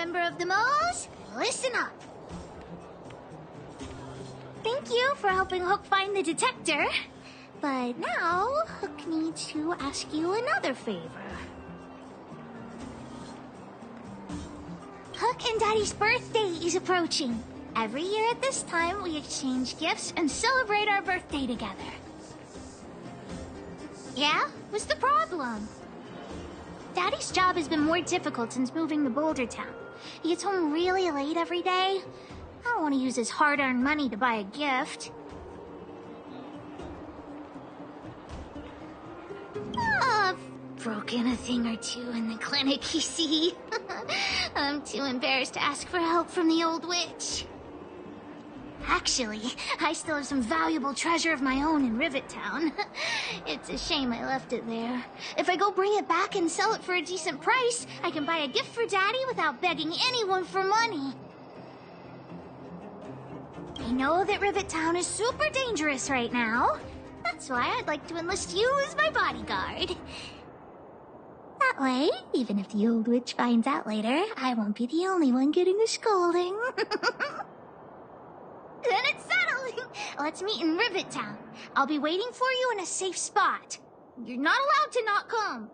member of the Moles, listen up. Thank you for helping Hook find the detector. But now, Hook needs to ask you another favor. Hook and Daddy's birthday is approaching. Every year at this time, we exchange gifts and celebrate our birthday together. Yeah? What's the problem? Daddy's job has been more difficult since moving to Boulder Town. He gets home really late every day. I don't want to use his hard-earned money to buy a gift. I've broken a thing or two in the clinic, you see. I'm too embarrassed to ask for help from the old witch. Actually, I still have some valuable treasure of my own in Rivet Town. It's a shame I left it there. If I go bring it back and sell it for a decent price, I can buy a gift for Daddy without begging anyone for money. I know that Rivet Town is super dangerous right now. That's why I'd like to enlist you as my bodyguard. That way, even if the old witch finds out later, I won't be the only one getting a scolding. Then it's settling. Let's meet in Rivet Town. I'll be waiting for you in a safe spot. You're not allowed to not come.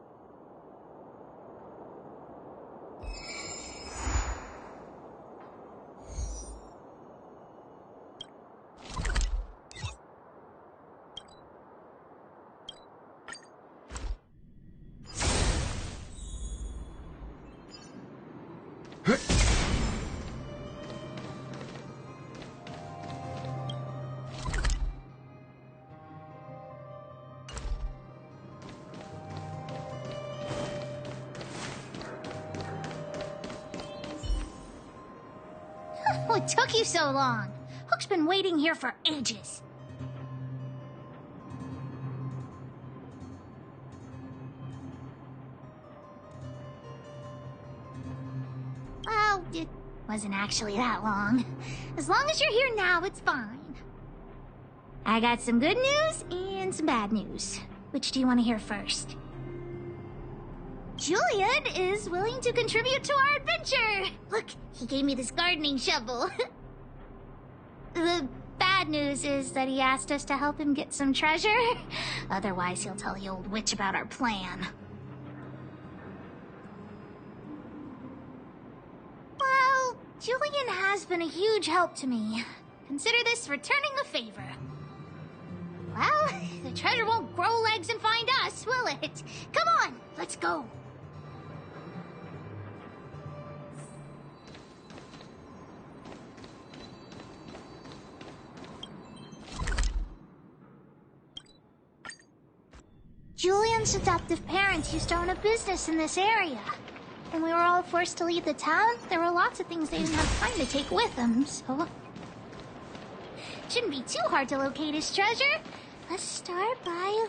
What took you so long? Hook's been waiting here for ages. Well, it wasn't actually that long. As long as you're here now, it's fine. I got some good news and some bad news. Which do you want to hear first? Julian is willing to contribute to our adventure. Look, he gave me this gardening shovel. The bad news is that he asked us to help him get some treasure. Otherwise, he'll tell the old witch about our plan. Well, Julian has been a huge help to me. Consider this returning a favor. Well, the treasure won't grow legs and find us, will it? Come on, let's go. Julian's adoptive parents used to own a business in this area. When we were all forced to leave the town, there were lots of things they didn't have time to take with them, so... Shouldn't be too hard to locate his treasure. Let's start by...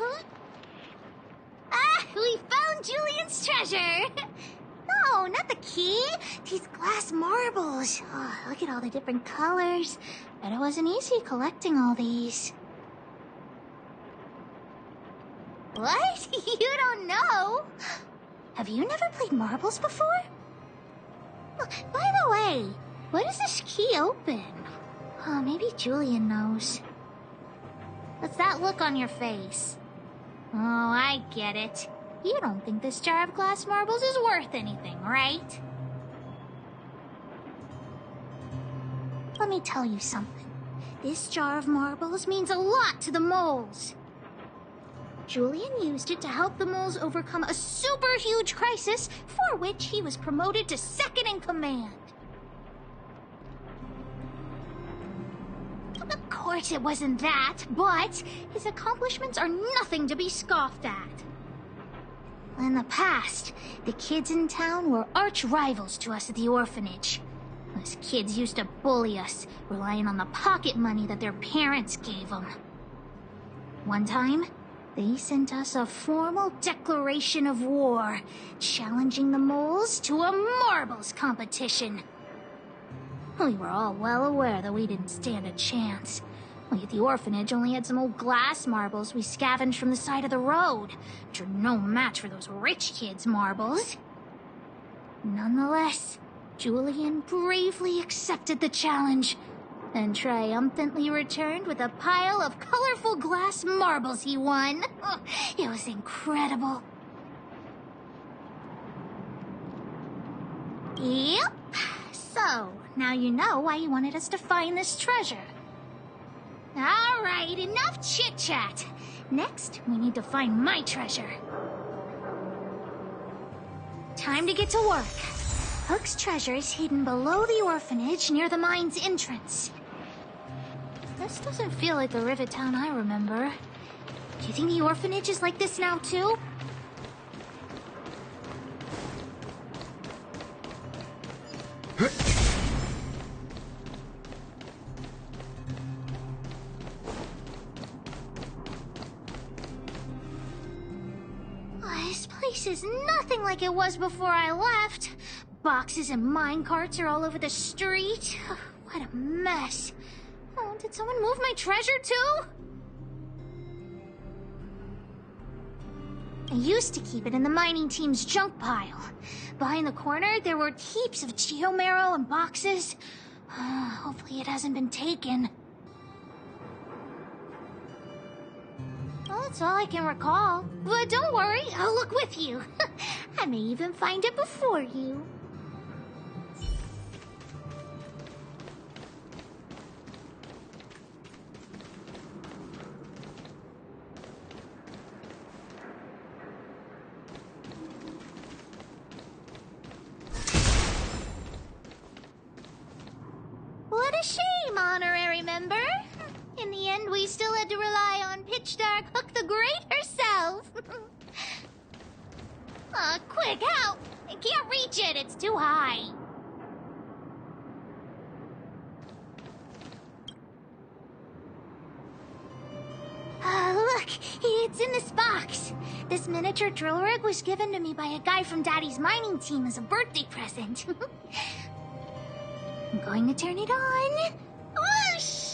Ah! We found Julian's treasure! No, not the key. These glass marbles. Oh, look at all the different colors. Bet it wasn't easy collecting all these. What? You don't know? Have you never played marbles before? By the way, what does this key open? Oh, maybe Julian knows. What's that look on your face? Oh, I get it. You don't think this jar of glass marbles is worth anything, right? Let me tell you something. This jar of marbles means a lot to the moles. Julian used it to help the moles overcome a super huge crisis for which he was promoted to second in command. Of course it wasn't that, but his accomplishments are nothing to be scoffed at. In the past, the kids in town were arch rivals to us at the orphanage. Those kids used to bully us, relying on the pocket money that their parents gave them. One time, they sent us a formal declaration of war, challenging the moles to a marbles competition. We were all well aware that we didn't stand a chance. We at the orphanage only had some old glass marbles we scavenged from the side of the road, which are no match for those rich kids' marbles. Nonetheless, Julian bravely accepted the challenge, then triumphantly returned with a pile of colorful glass marbles he won. It was incredible. Yep. So, now you know why he wanted us to find this treasure. Alright, enough chit-chat. Next, we need to find my treasure. Time to get to work. Hook's treasure is hidden below the orphanage near the mine's entrance. This doesn't feel like the Rivet Town I remember. Do you think the orphanage is like this now, too? This place is nothing like it was before I left. Boxes and minecarts are all over the street. What a mess. Oh, did someone move my treasure too? I used to keep it in the mining team's junk pile. Behind the corner, there were heaps of geomarrow and boxes. Hopefully it hasn't been taken. Well, that's all I can recall. But don't worry, I'll look with you. I may even find it before you. What a shame, honorary member. In the end, we still had to rely on Pitch Dark Hook the Great herself. Quick, out! I can't reach it, it's too high. Look, it's in this box. This miniature drill rig was given to me by a guy from Daddy's mining team as a birthday present. I'm going to turn it on. Whoosh!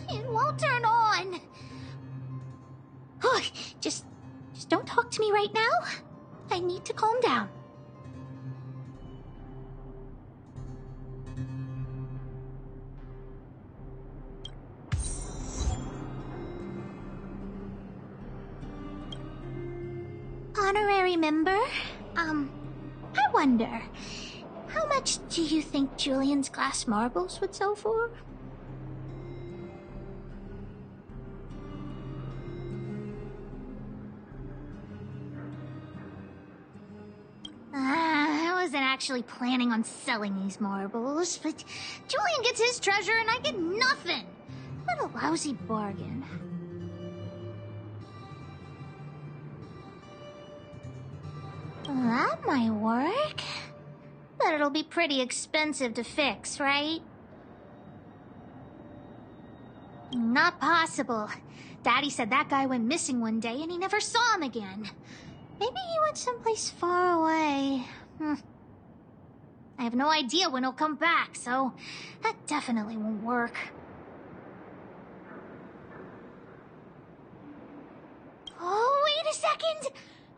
It won't turn on. Oh, just don't talk to me right now. I need to calm down. Honorary member, I wonder, how much do you think Julian's glass marbles would sell for? I wasn't actually planning on selling these marbles, but Julian gets his treasure and I get nothing. What a lousy bargain. That might work. But it'll be pretty expensive to fix, right? Not possible. Daddy said that guy went missing one day and he never saw him again. Maybe he went someplace far away. I have no idea when he'll come back, so that definitely won't work. Oh, wait a second!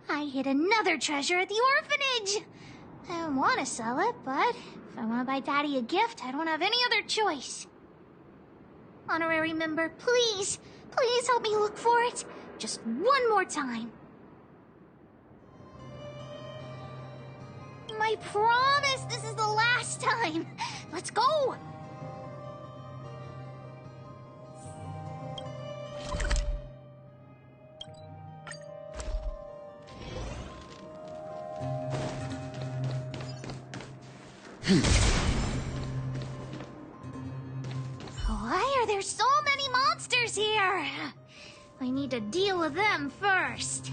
I hid another treasure at the orphanage! I don't want to sell it, but if I want to buy Daddy a gift, I don't have any other choice. Honorary member, please, please help me look for it. Just one more time. I promise this is the last time. Let's go! Why are there so many monsters here? I need to deal with them first.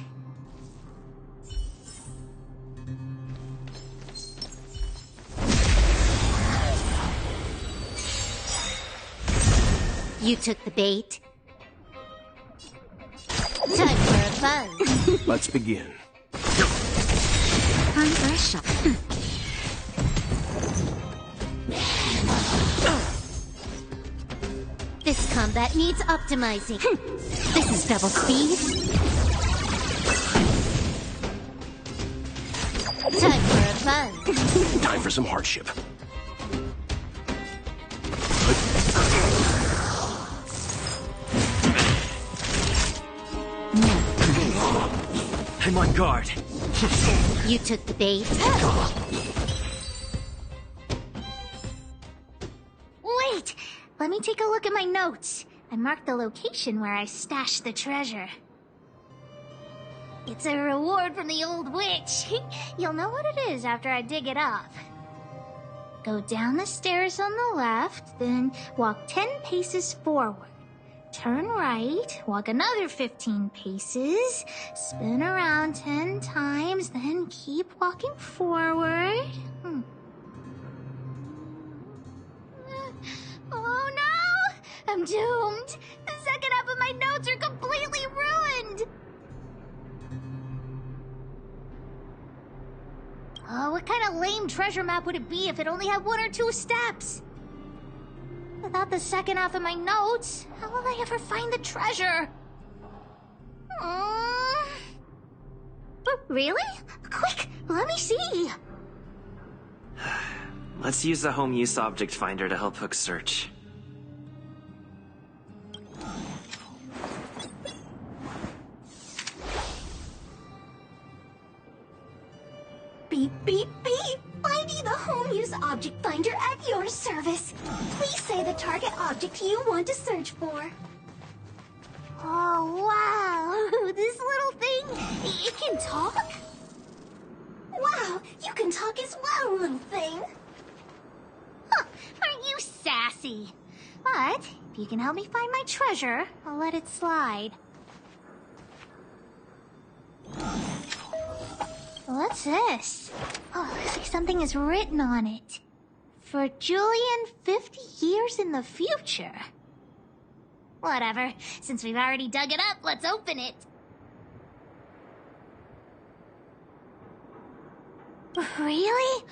You took the bait. Time for a buzz. Let's begin. Time for a shot. This combat needs optimizing. This is double speed. Time for fun. Time for some hardship. I'm on guard. You took the bait. Wait! Let me take a look at my notes. I marked the location where I stashed the treasure. It's a reward from the old witch. You'll know what it is after I dig it up. Go down the stairs on the left, then walk 10 paces forward. Turn right, walk another 15 paces, spin around 10 times, then keep walking forward. Oh no! I'm doomed! The second half of my notes are completely ruined! Oh, what kind of lame treasure map would it be if it only had 1 or 2 steps? Without the second half of my notes, how will I ever find the treasure? Really? Quick, let me see! Let's use the home use object finder to help Hook search. Beep, beep, beep! Finding the home use object finder at your service. Please say the target object you want to search for. Oh, wow! This little thing, it can talk? Wow, you can talk as well, little thing. Huh, aren't you sassy? But, if you can help me find my treasure, I'll let it slide. What's this? Oh, looks like something is written on it. For Julian 50 years in the future. Whatever. Since we've already dug it up, let's open it. Really?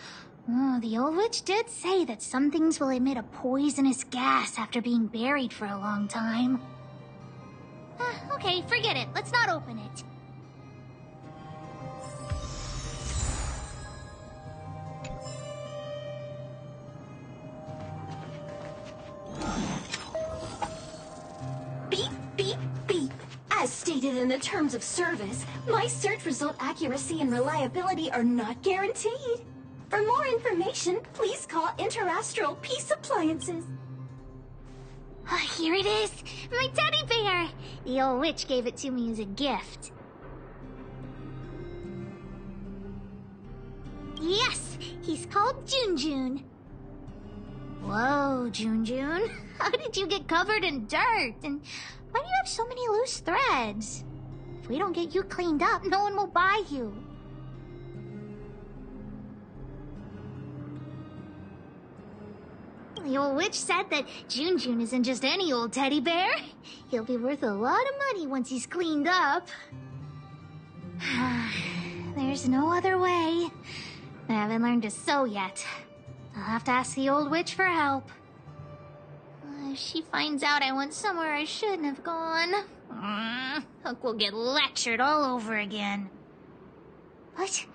Oh, the old witch did say that some things will emit a poisonous gas after being buried for a long time. Okay, forget it. Let's not open it. Beep, beep, beep. As stated in the terms of service, my search result accuracy and reliability are not guaranteed. For more information, please call Interastral Peace Appliances. Here it is! My teddy bear! The old witch gave it to me as a gift. Yes! He's called Junjun. Whoa, Junjun. How did you get covered in dirt? And why do you have so many loose threads? If we don't get you cleaned up, no one will buy you. The old witch said that Junjun isn't just any old teddy bear. He'll be worth a lot of money once he's cleaned up. There's no other way. I haven't learned to sew yet. I'll have to ask the old witch for help. If she finds out I went somewhere I shouldn't have gone, Hook will get lectured all over again. But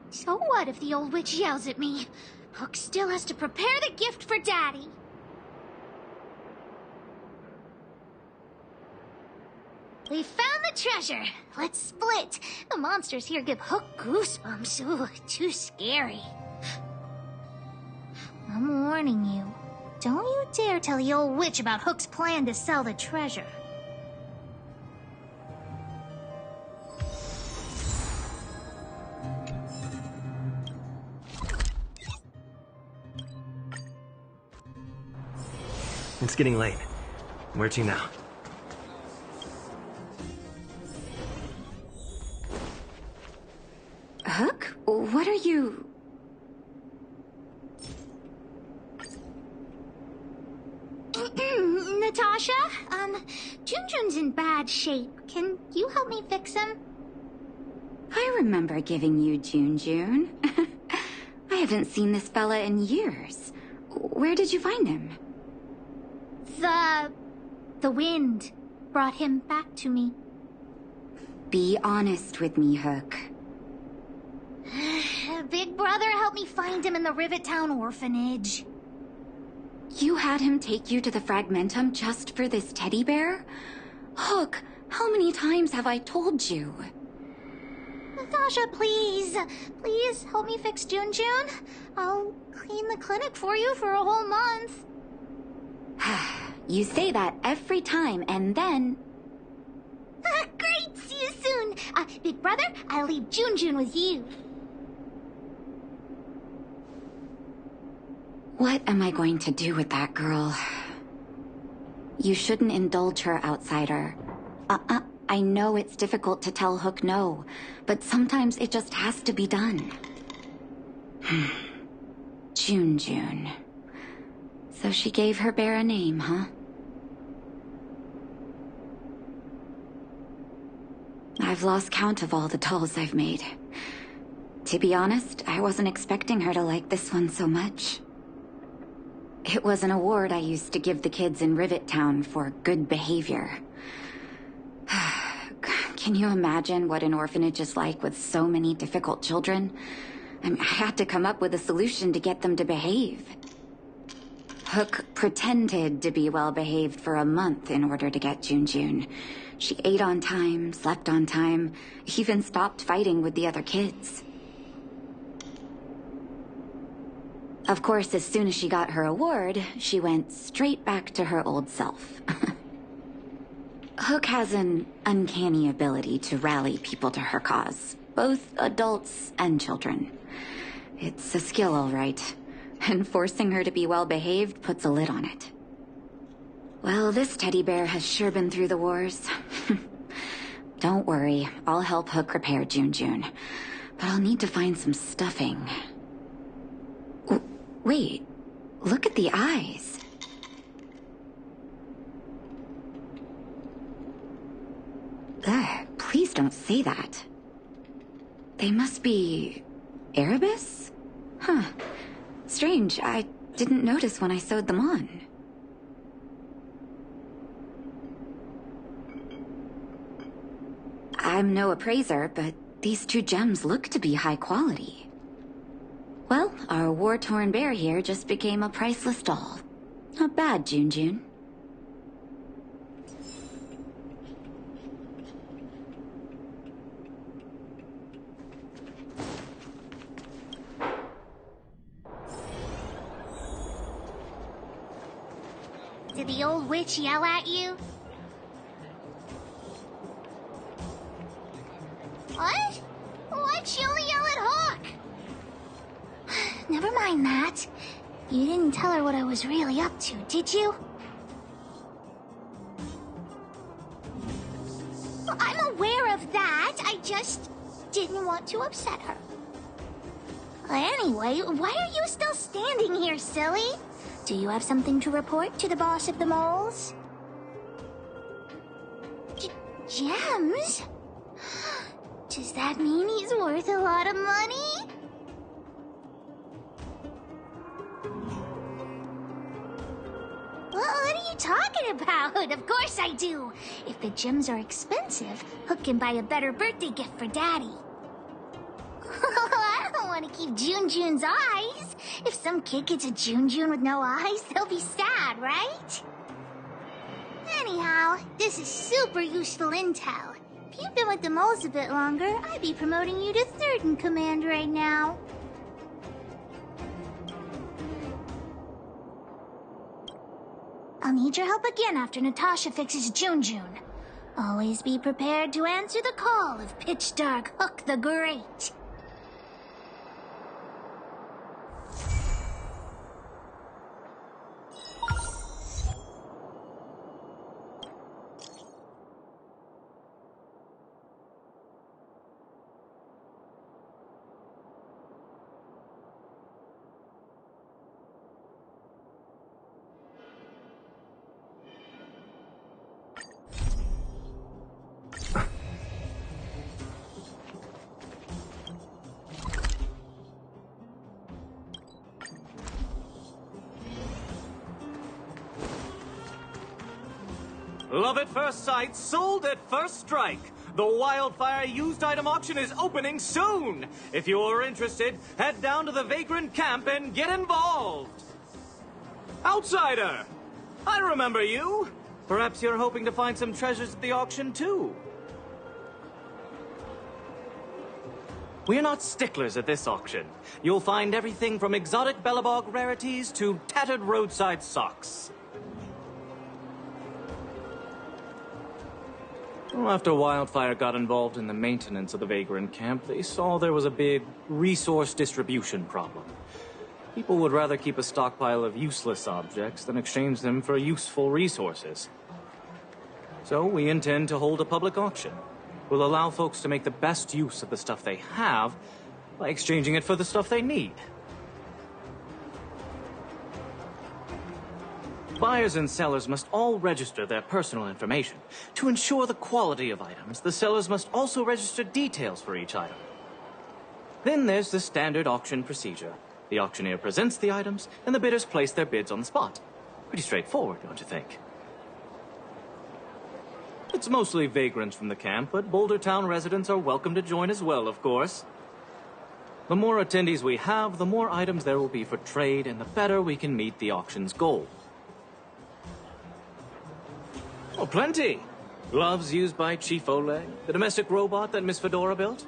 so what if the old witch yells at me? Hook still has to prepare the gift for Daddy. We found the treasure. Let's split. The monsters here give Hook goosebumps. Ooh, too scary. I'm warning you. Don't you dare tell the old witch about Hook's plan to sell the treasure. It's getting late. Where to now? Hook? What are you... Natasha? Junjun's in bad shape. Can you help me fix him? I remember giving you Junjun. I haven't seen this fella in years. Where did you find him? The wind brought him back to me. Be honest with me, Hook. Big Brother helped me find him in the Rivet Town orphanage. You had him take you to the Fragmentum just for this teddy bear? Hook, how many times have I told you? Natasha, please. Please help me fix June. I'll clean the clinic for you for a whole month. You say that every time, and then... Great, see you soon. Big Brother, I'll leave June with you. What am I going to do with that girl? You shouldn't indulge her, outsider. I know it's difficult to tell Hook no, but sometimes it just has to be done. June. So she gave her bear a name, huh? I've lost count of all the dolls I've made. To be honest, I wasn't expecting her to like this one so much. It was an award I used to give the kids in Rivet Town for good behavior. Can you imagine what an orphanage is like with so many difficult children? I had to come up with a solution to get them to behave. Hook pretended to be well-behaved for a month in order to get June. She ate on time, slept on time, even stopped fighting with the other kids. Of course, as soon as she got her award, she went straight back to her old self. Hook has an uncanny ability to rally people to her cause, both adults and children. It's a skill, all right, and forcing her to be well-behaved puts a lid on it. Well, this teddy bear has sure been through the wars. Don't worry, I'll help Hook repair June, but I'll need to find some stuffing. Wait, look at the eyes. Ugh, please don't say that. They must be... Erebus? Huh. Strange, I didn't notice when I sewed them on. I'm no appraiser, but these two gems look to be high quality. Well, our war-torn bear here just became a priceless doll. Not bad, June. Did the old witch yell at you? What? Why'd she only yell at Hawk? Never mind that. You didn't tell her what I was really up to, did you? Well, I'm aware of that. I just didn't want to upset her. Anyway, why are you still standing here, silly? Do you have something to report to the boss of the moles? Gems? Does that mean he's worth a lot of money? What are you talking about? Of course I do. If the gems are expensive, Hook can buy a better birthday gift for Daddy. I don't want to keep June's eyes. If some kid gets a June with no eyes, they'll be sad, right? Anyhow, this is super useful intel. If you've been with the moles a bit longer, I'd be promoting you to third in command right now. I'll need your help again after Natasha fixes June. Always be prepared to answer the call of Pitch Dark Hook the Great. Love at first sight, sold at first strike. The Wildfire used item auction is opening soon! If you're interested, head down to the Vagrant camp and get involved! Outsider! I remember you! Perhaps you're hoping to find some treasures at the auction too? We're not sticklers at this auction. You'll find everything from exotic Bellabog rarities to tattered roadside socks. Well, after Wildfire got involved in the maintenance of the Vagrant camp, they saw there was a big resource distribution problem. People would rather keep a stockpile of useless objects than exchange them for useful resources. So we intend to hold a public auction. We'll allow folks to make the best use of the stuff they have by exchanging it for the stuff they need. Buyers and sellers must all register their personal information. To ensure the quality of items, the sellers must also register details for each item. Then there's the standard auction procedure. The auctioneer presents the items, and the bidders place their bids on the spot. Pretty straightforward, don't you think? It's mostly vagrants from the camp, but Boulder Town residents are welcome to join as well, of course. The more attendees we have, the more items there will be for trade, and the better we can meet the auction's goal. Oh, plenty! Gloves used by Chief Oleg, the domestic robot that Miss Fedora built.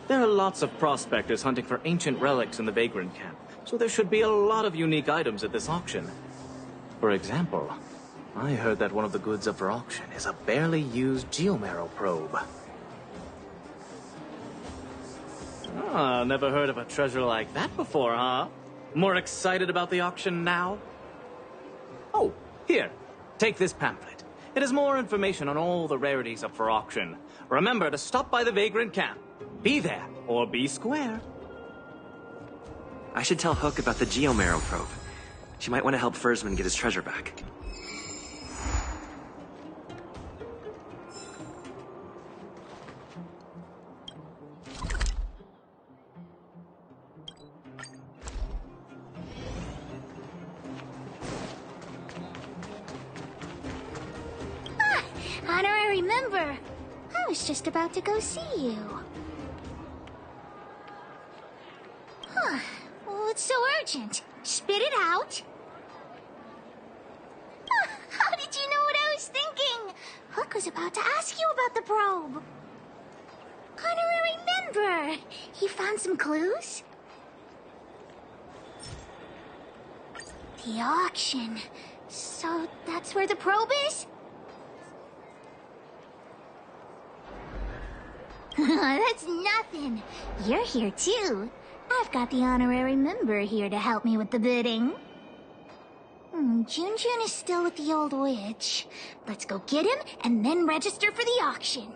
There are lots of prospectors hunting for ancient relics in the Vagrant camp, so there should be a lot of unique items at this auction. For example, I heard that one of the goods up for auction is a barely used geomarrow probe. Ah, never heard of a treasure like that before, huh? More excited about the auction now? Oh, here, take this pamphlet. It has more information on all the rarities up for auction. Remember to stop by the Vagrant camp. Be there, or be square. I should tell Hook about the geomarrow probe. She might want to help Fursman get his treasure back. Honorary member. I was just about to go see you. Huh. What's so urgent? Spit it out. How did you know what I was thinking? Hook was about to ask you about the probe. Honorary member. You found some clues? The auction. So that's where the probe is? That's nothing. You're here too. I've got the honorary member here to help me with the bidding. Jun is still with the old witch. Let's go get him and then register for the auction.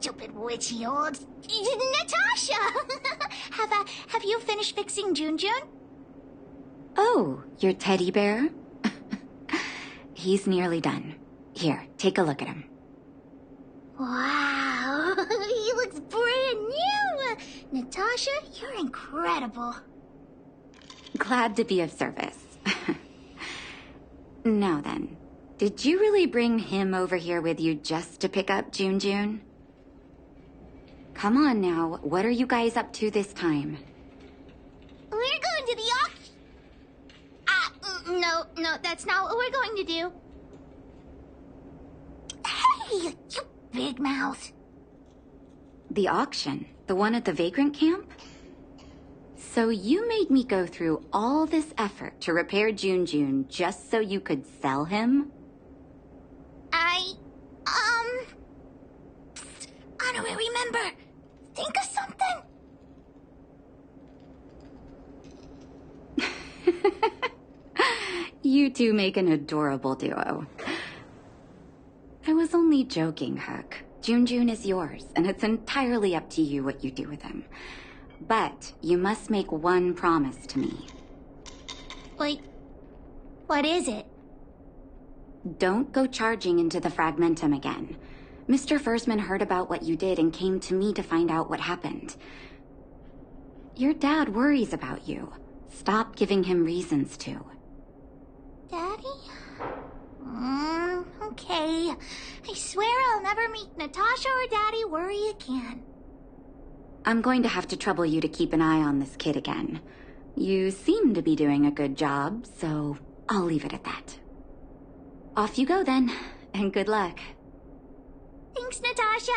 Stupid witchy old... Natasha! Have you finished fixing Jun? Oh, your teddy bear? He's nearly done. Here, take a look at him. Wow, he looks brand new! Natasha, you're incredible. Glad to be of service. Now then, did you really bring him over here with you just to pick up Jun? Come on now, what are you guys up to this time? We're going to the auction. No, that's not what we're going to do. Hey, you big mouth. The auction? The one at the Vagrant camp? So you made me go through all this effort to repair Jun just so you could sell him? Honorary member, think of something. You two make an adorable duo. I was only joking, Hook. Jun is yours, and it's entirely up to you what you do with him. But you must make one promise to me. Wait, what is it? Don't go charging into the Fragmentum again. Mr. Fursman heard about what you did and came to me to find out what happened. Your dad worries about you. Stop giving him reasons to. Daddy? Okay. I swear I'll never meet Natasha or Daddy worry again. I'm going to have to trouble you to keep an eye on this kid again. You seem to be doing a good job, so I'll leave it at that. Off you go then, and good luck. Thanks, Natasha.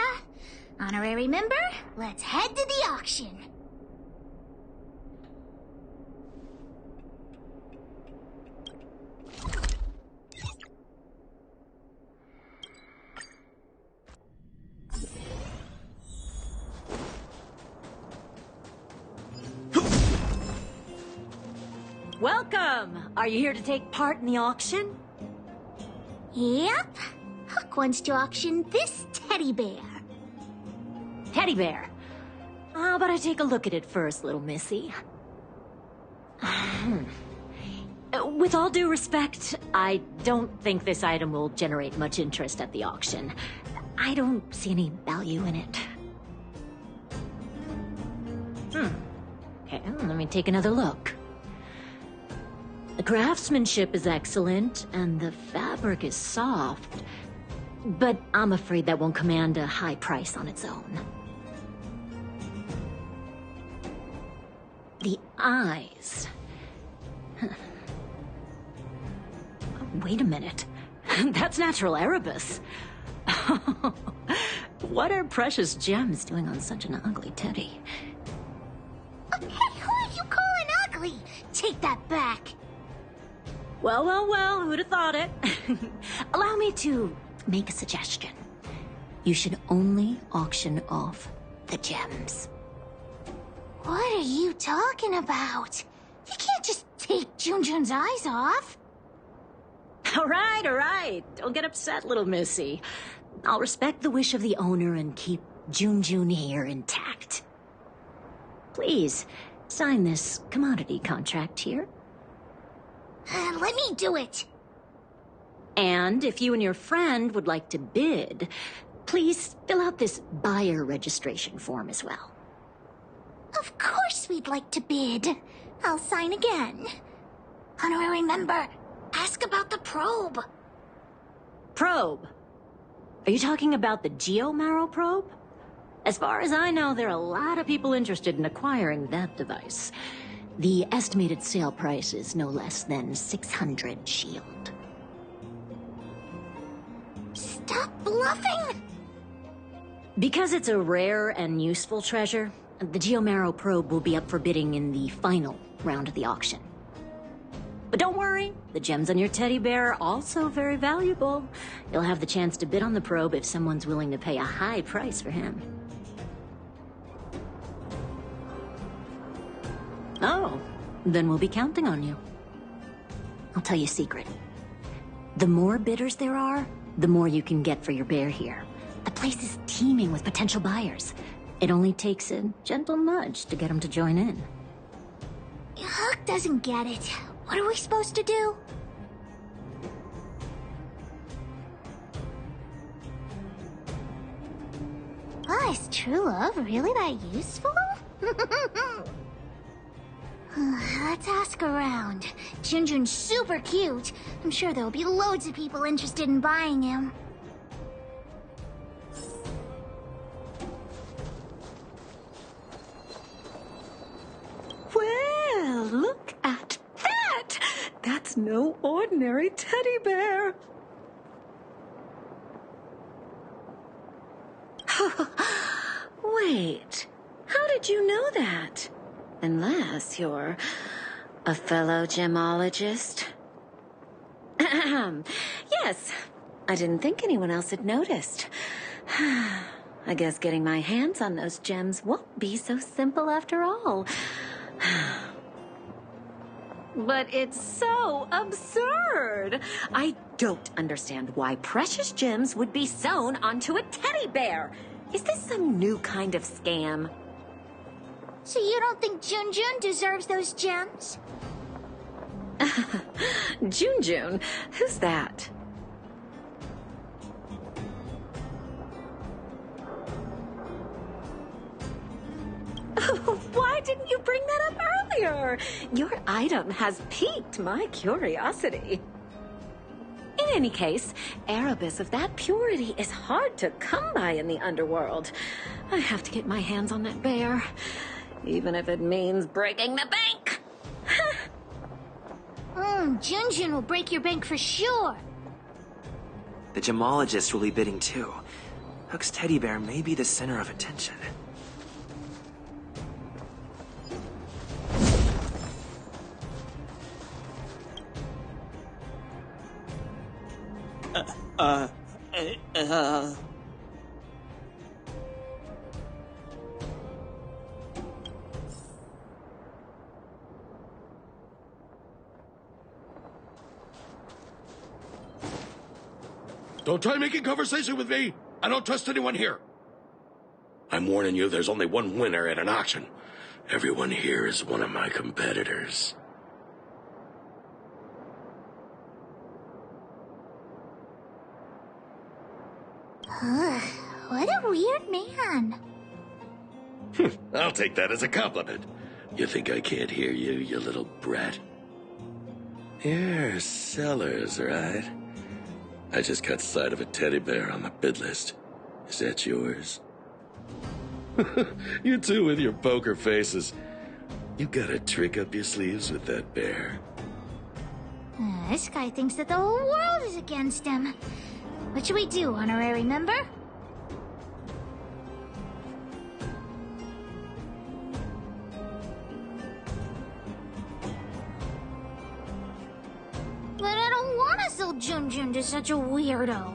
Honorary member, let's head to the auction. Welcome! Are you here to take part in the auction? Yep. Hook wants to auction this teddy bear. Teddy bear. How about I take a look at it first, little missy? With all due respect, I don't think this item will generate much interest at the auction. I don't see any value in it. Okay, let me take another look. The craftsmanship is excellent, and the fabric is soft. But I'm afraid that won't command a high price on its own. The eyes. Oh, wait a minute. That's natural Erebus. What are precious gems doing on such an ugly teddy? Hey, who are you calling ugly? Take that back. Well, who'd have thought it? Allow me to make a suggestion. You should only auction off the gems. What are you talking about? You can't just take Junjun's eyes off. All right. Don't get upset, little missy. I'll respect the wish of the owner and keep Junjun here intact. Please, sign this commodity contract here. Let me do it. And if you and your friend would like to bid, please fill out this buyer registration form as well. Of course we'd like to bid. I'll sign again. Honorary member, ask about the probe. Probe? Are you talking about the Geomarrow probe? As far as I know, there are a lot of people interested in acquiring that device. The estimated sale price is no less than 600 shield. Stop bluffing! Because it's a rare and useful treasure, the Geomarrow probe will be up for bidding in the final round of the auction. But don't worry, the gems on your teddy bear are also very valuable. You'll have the chance to bid on the probe if someone's willing to pay a high price for him. Oh, then we'll be counting on you. I'll tell you a secret. The more bidders there are, the more you can get for your bear here. The place is teeming with potential buyers. It only takes a gentle nudge to get them to join in. Hook doesn't get it. What are we supposed to do? Oh, is true love really that useful? Let's ask around. Junjun's super cute. I'm sure there'll be loads of people interested in buying him. Well, look at that! That's no ordinary teddy bear. Wait, how did you know that? Unless you're a fellow gemologist. Yes, I didn't think anyone else had noticed. I guess getting my hands on those gems won't be so simple after all. But it's so absurd. I don't understand why precious gems would be sewn onto a teddy bear. Is this some new kind of scam? So you don't think Junjun deserves those gems? Junjun? Who's that? didn't you bring that up earlier? Your item has piqued my curiosity. In any case, Erebus of that purity is hard to come by in the underworld. I have to get my hands on that bear, even if it means breaking the bank. Junjun will break your bank for sure. The gemologist will be bidding too. Hook's teddy bear may be the center of attention. Don't try making conversation with me. I don't trust anyone here. I'm warning you, there's only one winner at an auction. Everyone here is one of my competitors. What a weird man. I'll take that as a compliment. You think I can't hear you, you little brat? You're Sellers, right? I just got sight of a teddy bear on the bid list. Is that yours? You two with your poker faces. You got a trick up your sleeves with that bear. This guy thinks that the whole world is against him. What should we do, honorary member? But I don't want to sell Junjun to such a weirdo.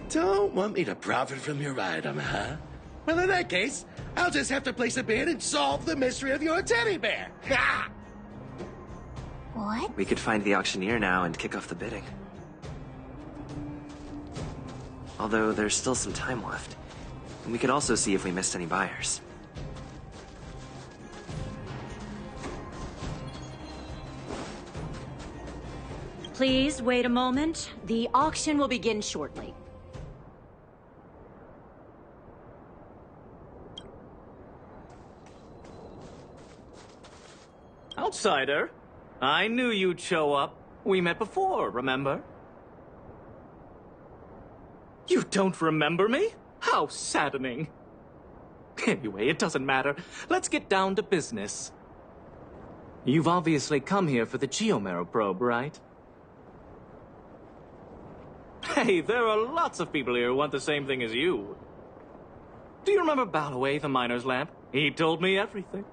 Don't want me to profit from your item, huh? Well, in that case, I'll just have to place a bid and solve the mystery of your teddy bear. Ha! What? We could find the auctioneer now and kick off the bidding. Although there's still some time left. And we could also see if we missed any buyers. Please wait a moment. The auction will begin shortly. Outsider, I knew you'd show up. We met before, remember? You don't remember me? How saddening. Anyway, it doesn't matter. Let's get down to business. You've obviously come here for the Geomarrow probe, right? Hey, there are lots of people here who want the same thing as you. Do you remember Balloway, the miner's lamp? He told me everything.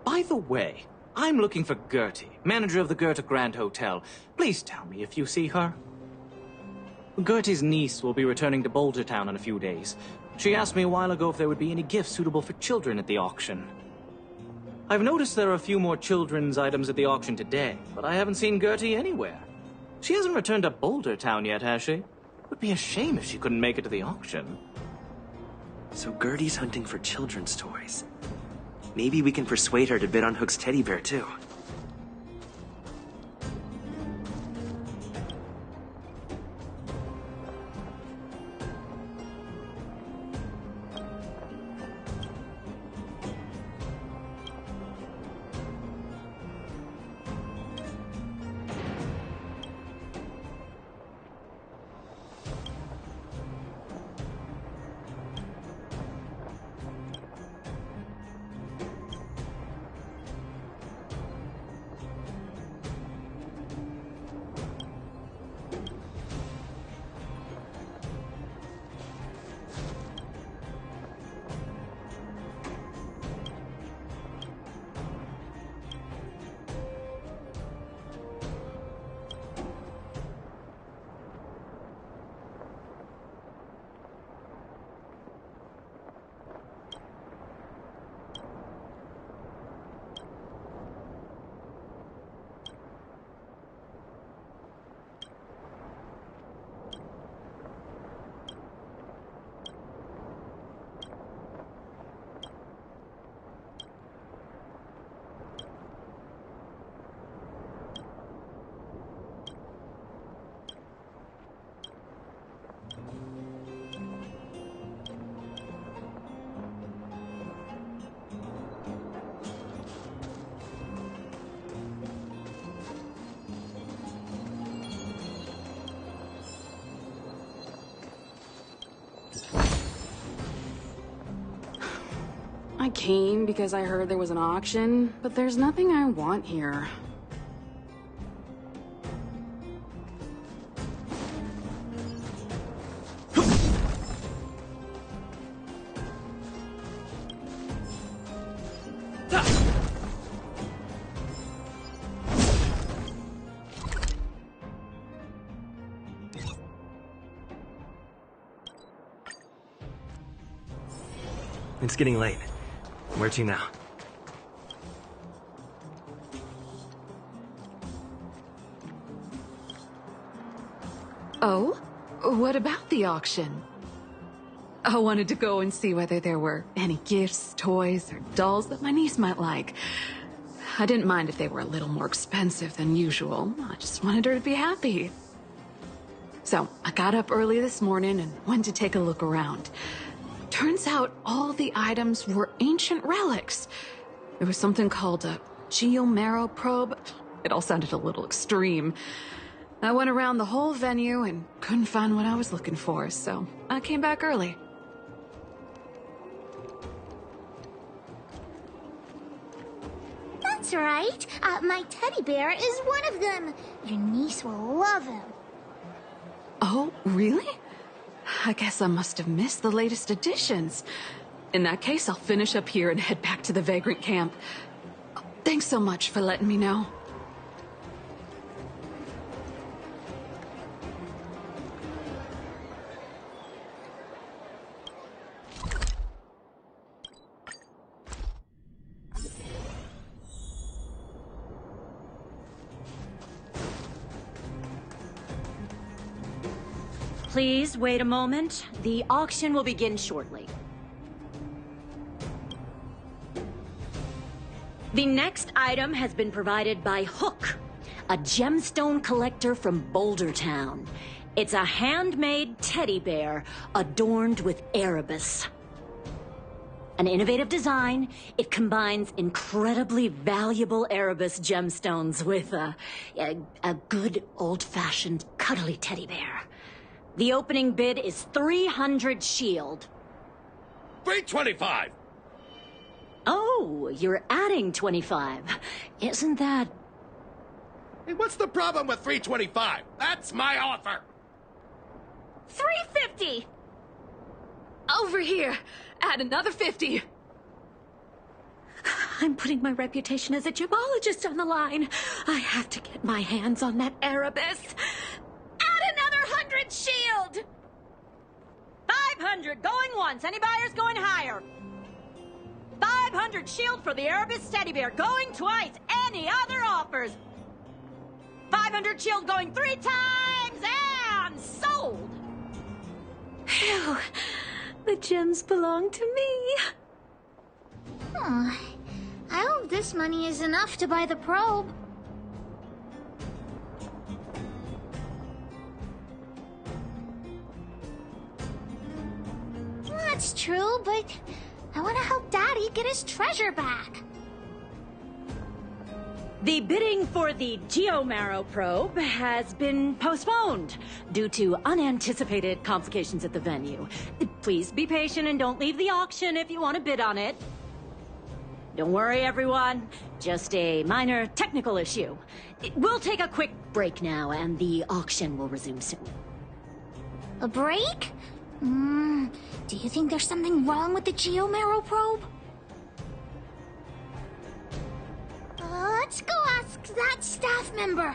By the way, I'm looking for Gertie, manager of the Goethe Grand Hotel. Please tell me if you see her. Gertie's niece will be returning to Boulder Town in a few days. She asked me a while ago if there would be any gifts suitable for children at the auction. I've noticed there are a few more children's items at the auction today, but I haven't seen Gertie anywhere. She hasn't returned to Boulder Town yet, has she? It would be a shame if she couldn't make it to the auction. So Gertie's hunting for children's toys. Maybe we can persuade her to bid on Hook's teddy bear, too. I came because I heard there was an auction, but there's nothing I want here. It's getting late. Where to now? Oh? What about the auction? I wanted to go and see whether there were any gifts, toys, or dolls that my niece might like. I didn't mind if they were a little more expensive than usual. I just wanted her to be happy. So I got up early this morning and went to take a look around. Turns out all the items were ancient relics. There was something called a geomarrow probe. It all sounded a little extreme. I went around the whole venue and couldn't find what I was looking for, so I came back early. That's right. My teddy bear is one of them. Your niece will love him. Oh, really? I guess I must have missed the latest editions. In that case, I'll finish up here and head back to the Vagrant camp. Thanks so much for letting me know. Please wait a moment. The auction will begin shortly. The next item has been provided by Hook, a gemstone collector from Boulder Town. It's a handmade teddy bear adorned with Erebus. An innovative design, it combines incredibly valuable Erebus gemstones with a good old-fashioned cuddly teddy bear. The opening bid is 300 shield. 325! Oh, you're adding 25. Isn't that... Hey, what's the problem with 325? That's my offer! 350! Over here! Add another 50! I'm putting my reputation as a gemologist on the line. I have to get my hands on that Erebus. Add another 100 shield! 500 going once. Any buyers going higher? 500 shield for the Erebus teddy bear going twice. Any other offers? 500 shield going 3 times and sold! Phew. The gems belong to me. I hope this money is enough to buy the probe. That's true, but I want to help Daddy get his treasure back. The bidding for the geomarrow probe has been postponed due to unanticipated complications at the venue. Please be patient and don't leave the auction if you want to bid on it. Don't worry, everyone. Just a minor technical issue. We'll take a quick break now, and the auction will resume soon. A break? Do you think there's something wrong with the geomarrow probe? Let's go ask that staff member.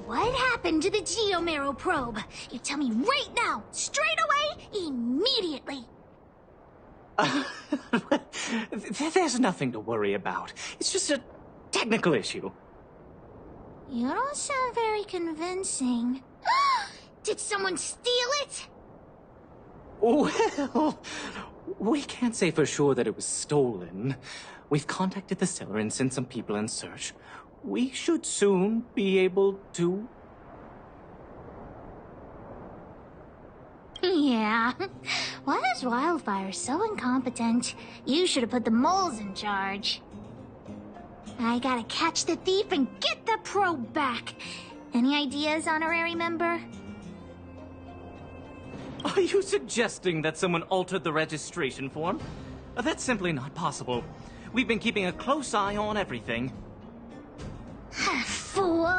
What happened to the geomarrow probe? You tell me right now, straight away, immediately. There's nothing to worry about. It's just a technical issue. You don't sound very convincing. Did someone steal it? Well, we can't say for sure that it was stolen. We've contacted the seller and sent some people in search. We should soon be able to... Yeah. Why is Wildfire so incompetent? You should have put the moles in charge. I gotta catch the thief and get the probe back. Any ideas, honorary member? Are you suggesting that someone altered the registration form? That's simply not possible. We've been keeping a close eye on everything. Fool!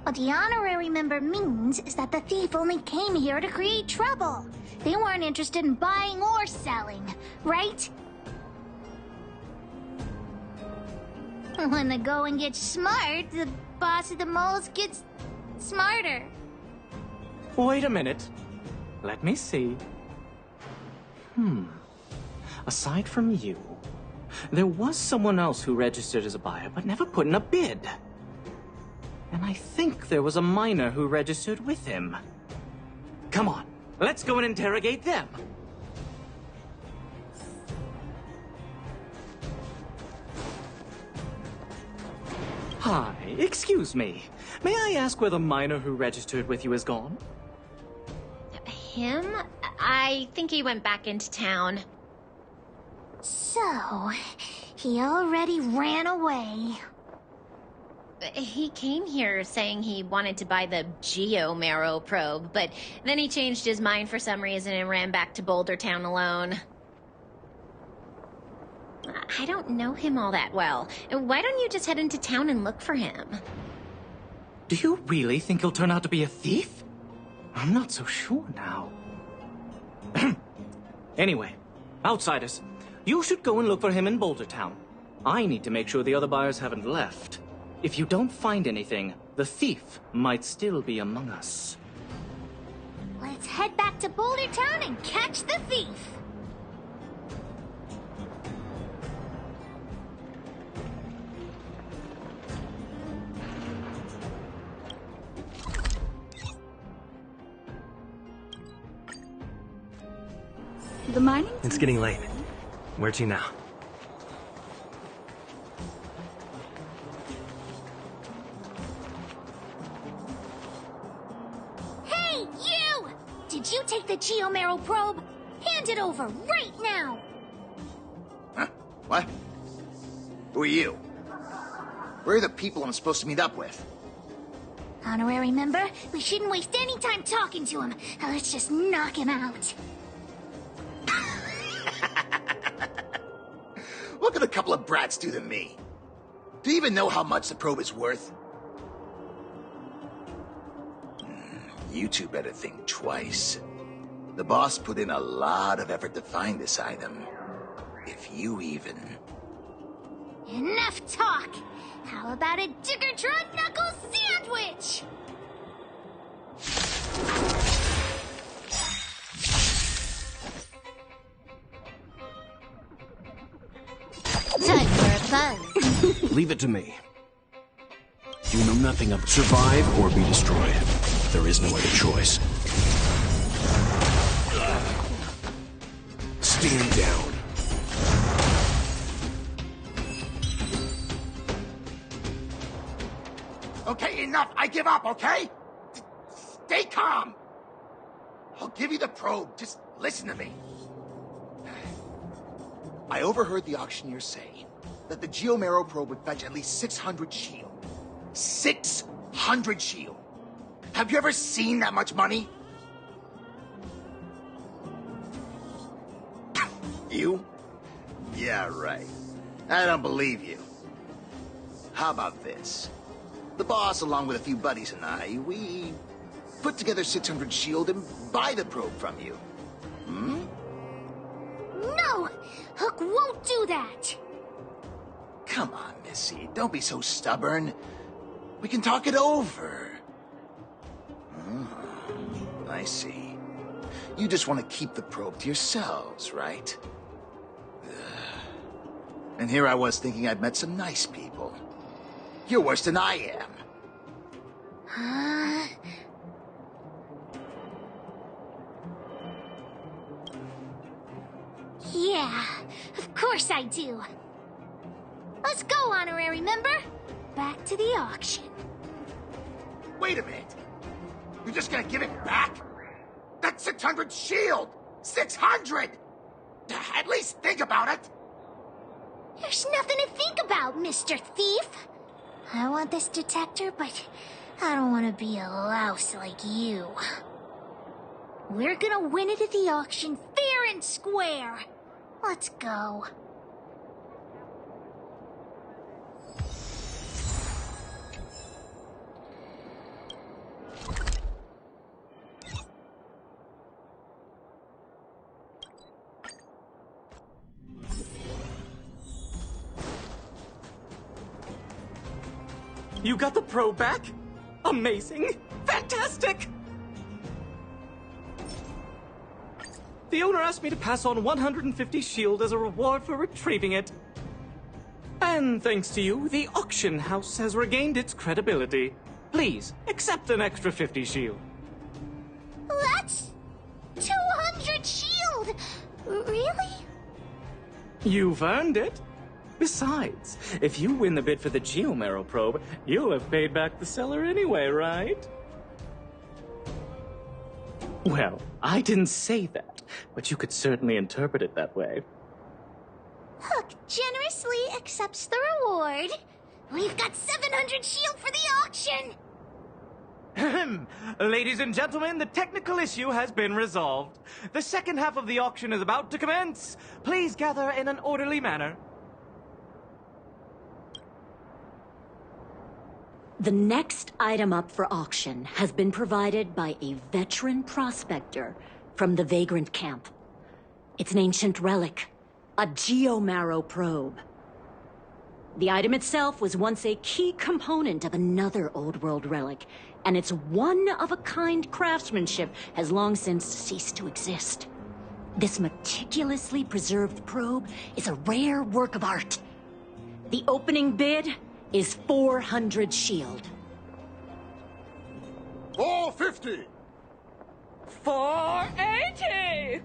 What the honorary member means is that the thief only came here to create trouble. They weren't interested in buying or selling, right? When the going gets smart, the boss of the moles gets smarter. Wait a minute. Let me see. Aside from you, there was someone else who registered as a buyer but never put in a bid. And I think there was a miner who registered with him. Come on, let's go and interrogate them. Hi, excuse me. May I ask where the miner who registered with you is gone? Him? I think he went back into town. So, he already ran away. He came here saying he wanted to buy the Geo-Marrow probe, but then he changed his mind for some reason and ran back to Boulder Town alone. I don't know him all that well. Why don't you just head into town and look for him? Do you really think he'll turn out to be a thief? I'm not so sure now. Anyway, outsiders, you should go and look for him in Boulder Town. I need to make sure the other buyers haven't left. If you don't find anything, the thief might still be among us. Let's head back to Boulder Town and catch the thief. The mining? It's getting late. Where to now? Hey, you! Did you take the Geo-Marrow probe? Hand it over right now! Huh? What? Who are you? Where are the people I'm supposed to meet up with? Honorary member, we shouldn't waste any time talking to him. Let's just knock him out. What could a couple of brats do to me? Do you even know how much the probe is worth? You two better think twice. The boss put in a lot of effort to find this item. If you even... Enough talk! How about a Diggertron Knuckle sandwich? Time for a buzz. Leave it to me. You know nothing of survive or be destroyed. There is no other choice. Stand down. Okay, enough! I give up, okay? Stay calm! I'll give you the probe, just listen to me. I overheard the auctioneer say that the Geo-Marrow probe would fetch at least 600 shield. 600 shield! Have you ever seen that much money? You? Yeah, right. I don't believe you. How about this? The boss, along with a few buddies and I, we put together 600 shield and buy the probe from you. Hmm? No! Hook won't do that! Come on, Missy. Don't be so stubborn. We can talk it over. I see. You just want to keep the probe to yourselves, right? And here I was thinking I'd met some nice people. You're worse than I am. Yeah, of course I do. Let's go, honorary member. Back to the auction. Wait a minute. You're just gonna give it back? That's 600 shield! 600! At least think about it! There's nothing to think about, Mr. Thief. I want this detector, but I don't want to be a louse like you. We're gonna win it at the auction, fair and square. Let's go. You got the probe back? Amazing! Fantastic! The owner asked me to pass on 150 shield as a reward for retrieving it. And thanks to you, the auction house has regained its credibility. Please, accept an extra 50 shield. That's 200 shield! Really? You've earned it. Besides, if you win the bid for the Geomarrow probe, you'll have paid back the seller anyway, right? Well, I didn't say that, but you could certainly interpret it that way. Hook generously accepts the reward. We've got 700 shield for the auction! Ladies and gentlemen, the technical issue has been resolved. The second half of the auction is about to commence. Please gather in an orderly manner. The next item up for auction has been provided by a veteran prospector from the Vagrant Camp. It's an ancient relic, a Geomarrow probe. The item itself was once a key component of another old world relic, and its one-of-a-kind craftsmanship has long since ceased to exist. This meticulously preserved probe is a rare work of art. The opening bid is 400 shield. 450! 480!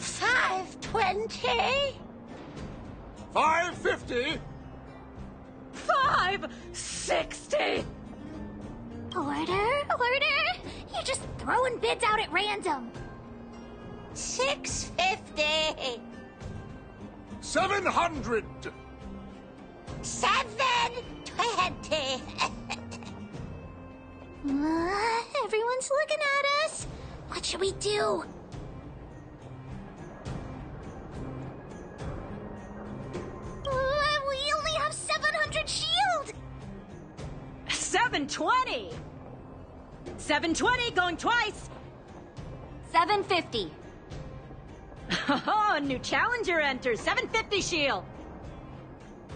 520? 550! 560! Order? You're just throwing bids out at random. 650? 700! 720? Everyone's looking at us. What should we do? We only have 700 shield! 720! 720 going twice! 750. Oh, a new challenger enters. 750 shield.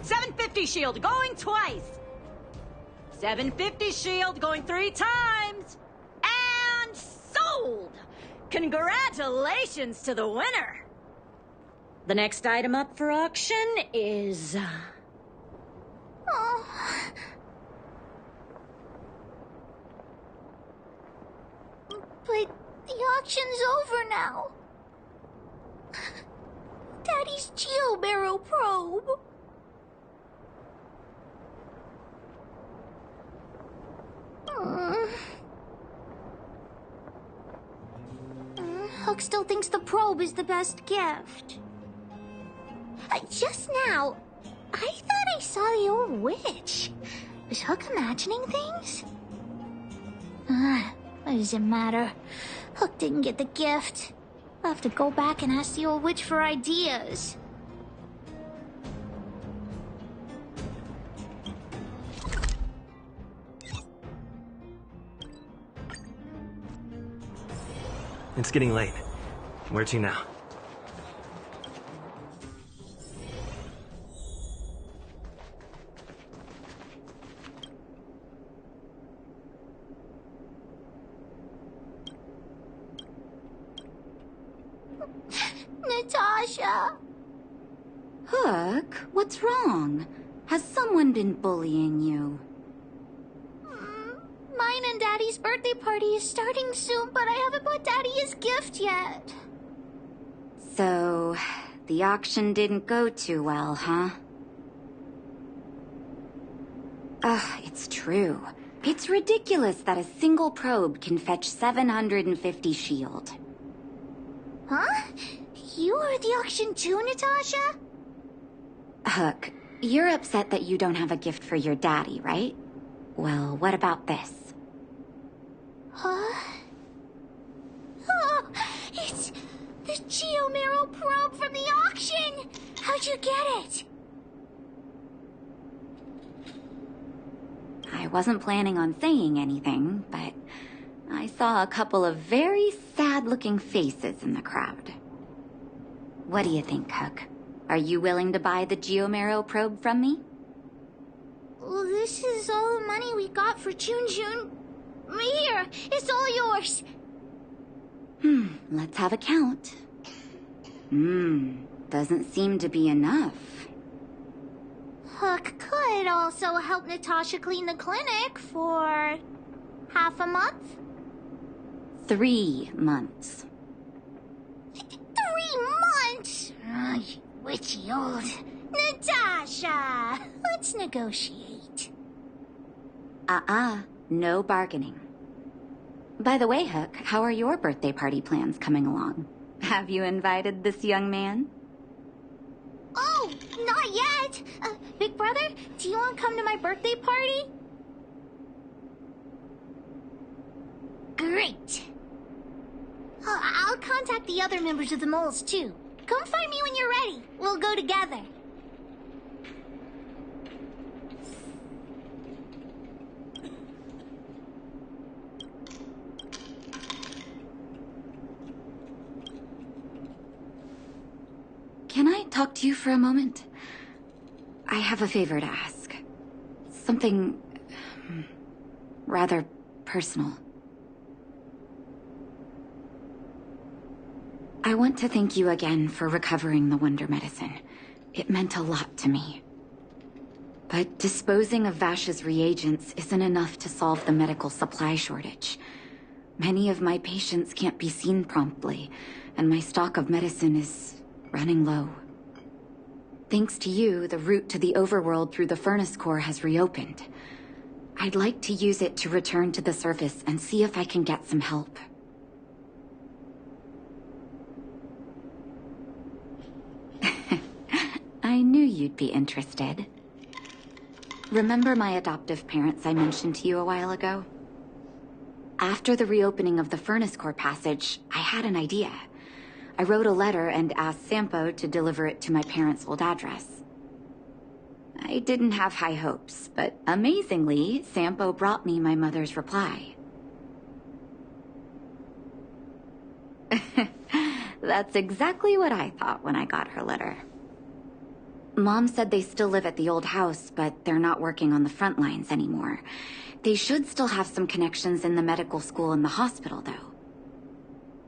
750 shield going twice. 750 shield going 3 times. And sold! Congratulations to the winner. The next item up for auction is... Oh. But the auction's over now. Daddy's Geomarrow probe. Hook still thinks the probe is the best gift. Just now, I thought I saw the old witch. Was Hook imagining things? What does it matter? Hook didn't get the gift. I'll have to go back and ask the old witch for ideas. It's getting late. Where to now? Natasha! Hook, what's wrong? Has someone been bullying you? Mine and Daddy's birthday party is starting soon, but I haven't bought Daddy his gift yet. So, the auction didn't go too well, huh? It's true. It's ridiculous that a single probe can fetch 750 shield. Huh? You were at the auction too, Natasha? Hook, you're upset that you don't have a gift for your daddy, right? Well, what about this? Huh? The Geomero probe from the auction! How'd you get it? I wasn't planning on saying anything, but I saw a couple of very sad-looking faces in the crowd. What do you think, Hook? Are you willing to buy the Geomero probe from me? Well, this is all the money we got for June. Here, it's all yours. Let's have a count. Doesn't seem to be enough. Hook could also help Natasha clean the clinic for half a month. 3 months. 3 months? Oh, you witchy old... Natasha! Let's negotiate. No bargaining. By the way, Hook, how are your birthday party plans coming along? Have you invited this young man? Oh, not yet. Big brother, do you want to come to my birthday party? Great. I'll contact the other members of the moles, too. Come find me when you're ready. We'll go together. Can I talk to you for a moment? I have a favor to ask. Something... rather personal. I want to thank you again for recovering the Wonder Medicine. It meant a lot to me. But disposing of Vash's reagents isn't enough to solve the medical supply shortage. Many of my patients can't be seen promptly, and my stock of medicine is running low. Thanks to you, the route to the overworld through the furnace core has reopened. I'd like to use it to return to the surface and see if I can get some help. I knew you'd be interested. Remember my adoptive parents I mentioned to you a while ago? After the reopening of the furnace core passage, I had an idea. I wrote a letter and asked Sampo to deliver it to my parents' old address. I didn't have high hopes, but amazingly, Sampo brought me my mother's reply. That's exactly what I thought when I got her letter. Mom said they still live at the old house, but they're not working on the front lines anymore. They should still have some connections in the medical school and the hospital, though.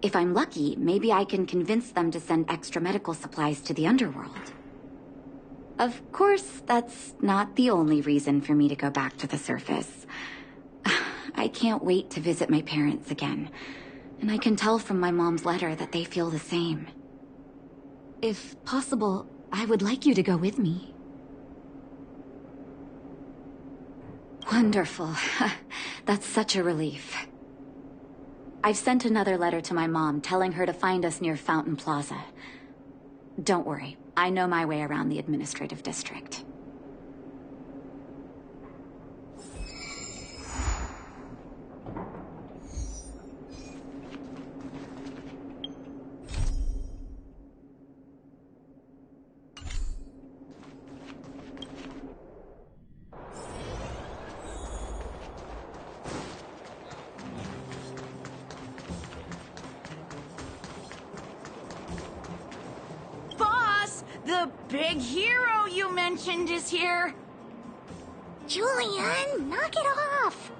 If I'm lucky, maybe I can convince them to send extra medical supplies to the underworld. Of course, that's not the only reason for me to go back to the surface. I can't wait to visit my parents again, and I can tell from my mom's letter that they feel the same. If possible, I would like you to go with me. Wonderful. That's such a relief. I've sent another letter to my mom telling her to find us near Fountain Plaza. Don't worry, I know my way around the administrative district. The big hero you mentioned is here. Julian, knock it off.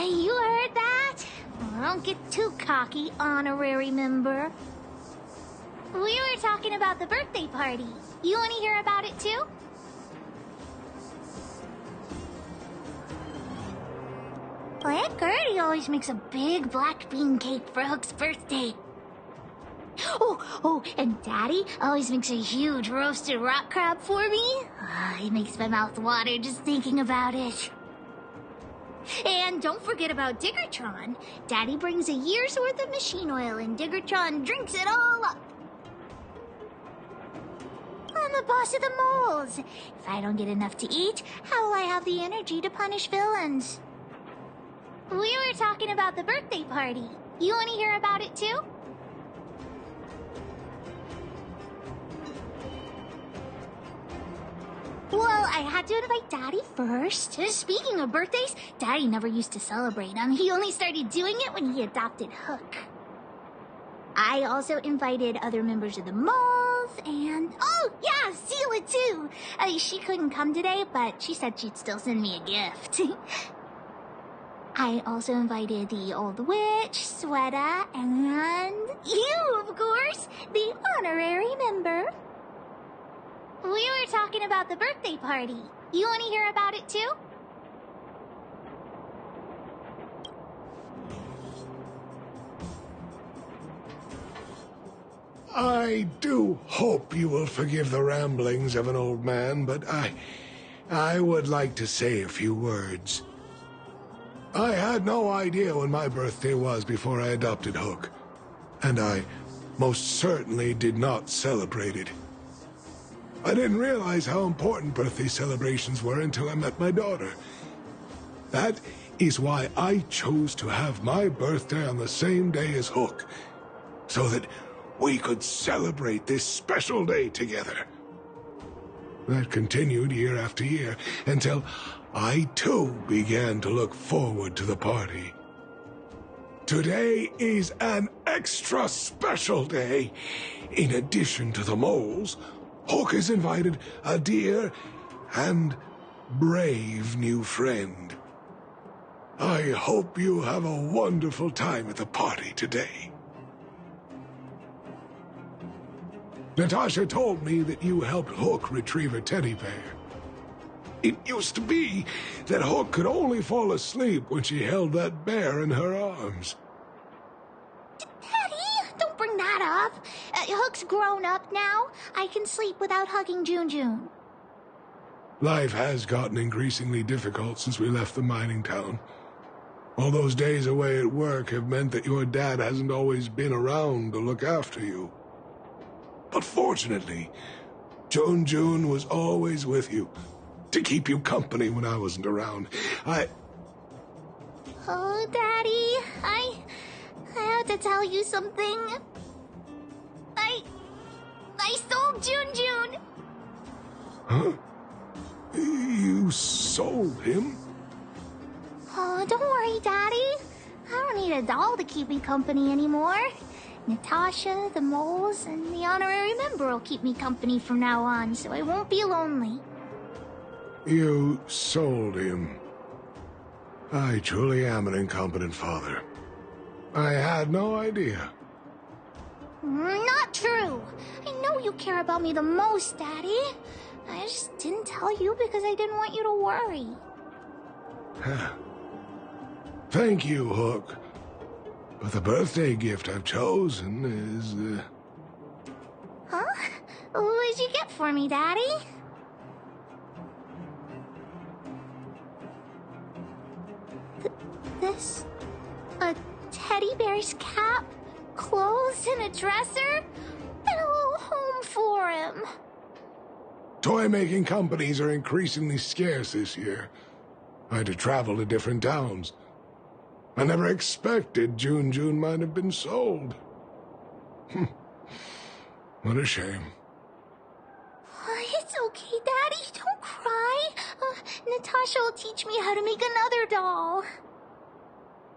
You heard that? Don't get too cocky, honorary member. We were talking about the birthday party. You want to hear about it too? Well, Aunt Gertie always makes a big black bean cake for Hook's birthday. Oh, and Daddy always makes a huge roasted rock crab for me. It makes my mouth water just thinking about it. And don't forget about Diggertron. Daddy brings a year's worth of machine oil and Diggertron drinks it all up. I'm the boss of the moles. If I don't get enough to eat, how will I have the energy to punish villains? We were talking about the birthday party. You want to hear about it too? Well, I had to invite Daddy first. Speaking of birthdays, Daddy never used to celebrate them. He only started doing it when he adopted Hook. I also invited other members of the moles, and... oh, yeah, Seela too! She couldn't come today, but she said she'd still send me a gift. I also invited the old witch, Sweta, and... you, of course, the honorary member. We were talking about the birthday party. You want to hear about it too? I do hope you will forgive the ramblings of an old man, but I would like to say a few words. I had no idea when my birthday was before I adopted Hook, and I most certainly did not celebrate it. I didn't realize how important birthday celebrations were until I met my daughter. That is why I chose to have my birthday on the same day as Hook, so that we could celebrate this special day together. That continued year after year, until I too began to look forward to the party. Today is an extra special day. In addition to the moles, Hook has invited a dear and brave new friend. I hope you have a wonderful time at the party today. Natasha told me that you helped Hook retrieve a teddy bear. It used to be that Hook could only fall asleep when she held that bear in her arms. Daddy, don't bring that up. Hook's grown up now. I can sleep without hugging June. Life has gotten increasingly difficult since we left the mining town. All those days away at work have meant that your dad hasn't always been around to look after you. But fortunately, June was always with you, to keep you company when I wasn't around. Oh, Daddy, I have to tell you something. I stole June. Huh? You sold him? Oh, don't worry, Daddy. I don't need a doll to keep me company anymore. Natasha, the moles, and the honorary member will keep me company from now on, so I won't be lonely. You sold him. I truly am an incompetent father. I had no idea. Not true. I know you care about me the most, Daddy. I just didn't tell you because I didn't want you to worry. Thank you, Hook. But the birthday gift I've chosen is, Huh? What did you get for me, Daddy? This? A teddy bear's cap, clothes, and a dresser? And a little home for him. Toy-making companies are increasingly scarce this year. I had to travel to different towns. I never expected June might have been sold. What a shame. It's okay, Daddy. Don't cry. Natasha will teach me how to make another doll.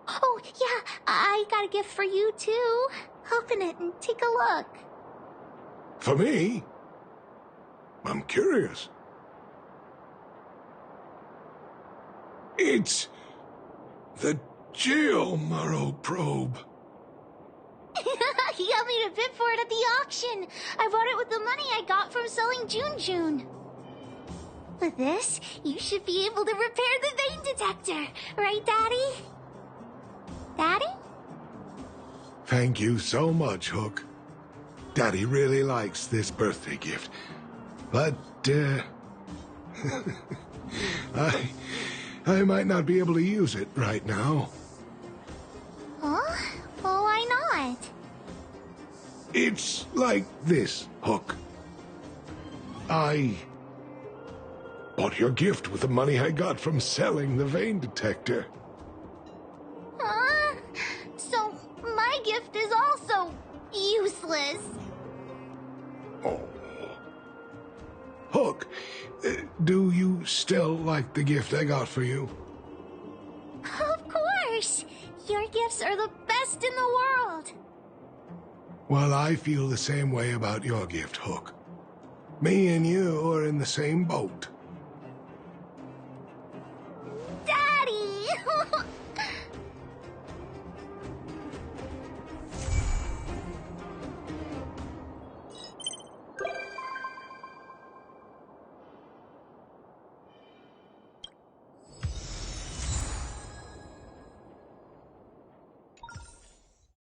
Oh, yeah, I got a gift for you, too. Open it and take a look. For me? I'm curious. It's the Geomaro probe. He got me to bid for it at the auction. I bought it with the money I got from selling June. With this, you should be able to repair the vein detector. Right, Daddy? Daddy? Thank you so much, Hook. Daddy really likes this birthday gift. But, I might not be able to use it right now. Huh? Well, why not? It's like this, Hook. I bought your gift with the money I got from selling the vein detector. So, gift is also useless. Oh. Hook, do you still like the gift I got for you? Of course! Your gifts are the best in the world! Well, I feel the same way about your gift, Hook. Me and you are in the same boat.